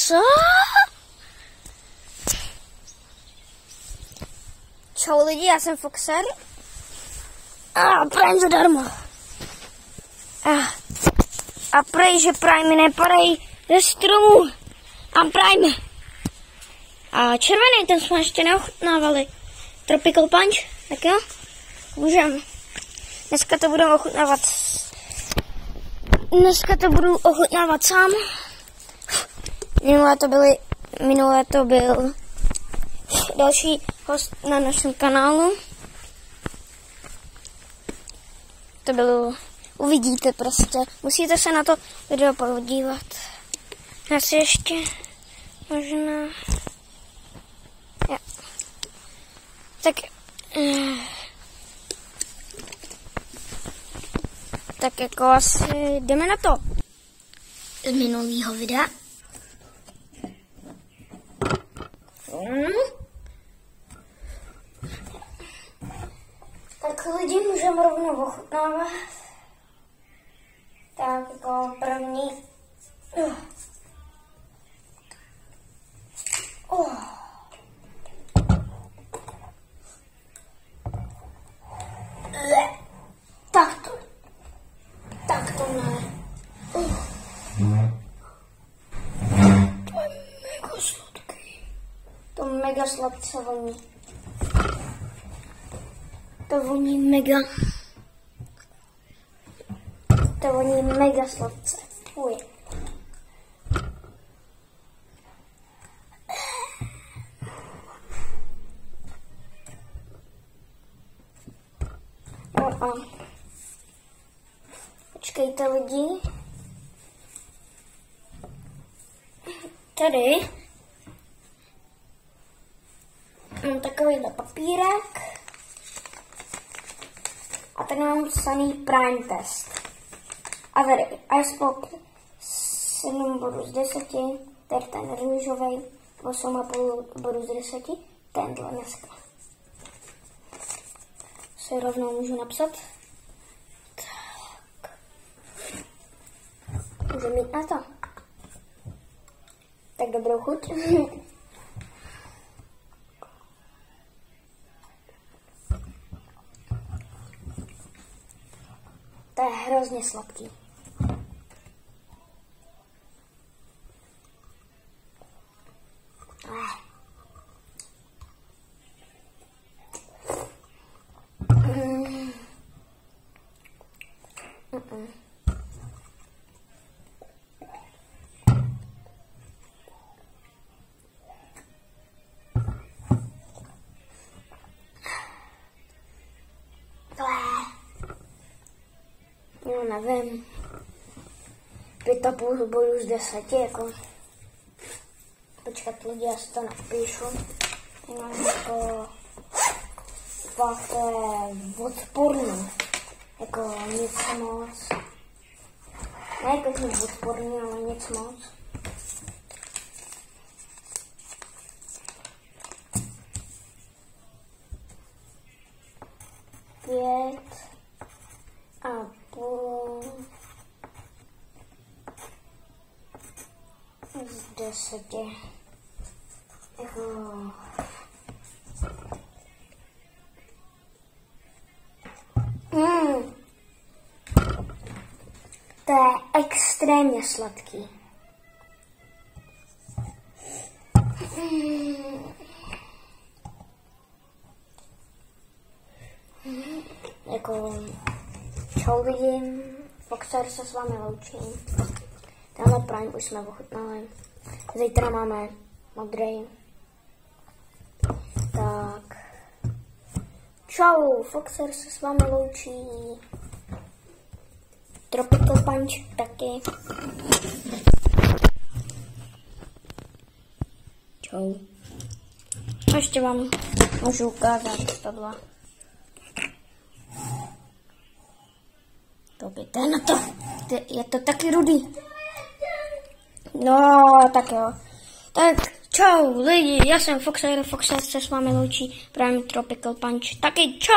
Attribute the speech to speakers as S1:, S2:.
S1: Co? Čau lidi, já jsem Foxer. Prime zadarmo. A prej, že Prime nepadají ze stromu. Prime. A červený, ten jsme ještě neochutnávali. Tropical Punch, tak jo? Můžem. Dneska to budu ochutnávat sám. Minule to byl další host na našem kanálu. To bylo, uvidíte prostě. Musíte se na to video podívat. Já si ještě možná... Ja. Tak jako asi jdeme na to. Z minulého videa. Tak lidi můžeme rovnou ochutnávat. Tak jako první. Tak to ne. To je mega sladký. To mega sladce voní. To voní mega sladce. Fuj. Počkejte lidi. Tady mám takovýhle papírek a tady mám psaný Prime test. A tady iSpot 7 bodů z 10, tady ten růžový 8,5 bodů z 10, tenhle dneska. Si rovnou můžu napsat. Tak. Můžu mít na to. Tak dobrou chuť. To je hrozně sladký. No nevím, 5,5 bodů z 10, jako, počkat lidi, já si to napíšu, jako, fakt to je odporný, jako nic moc, ne jako nic odporný, ale nic moc. Pět a půl z 10. Jako... To je extrémně sladký. Jako... Čau lidi, Foxer se s vámi loučí. Tenhle Prime už jsme ochutnali. Zítra máme modrý. Tak. Čau, Foxer se s vámi loučí. Tropical Punch taky. Čau. A ještě vám můžu ukázat tohle. Koukejte na to. Je to taky rudý. No, tak jo. Tak, čau lidi, já jsem Foxer se s vámi loučí Prime Tropical Punch. Taky čau.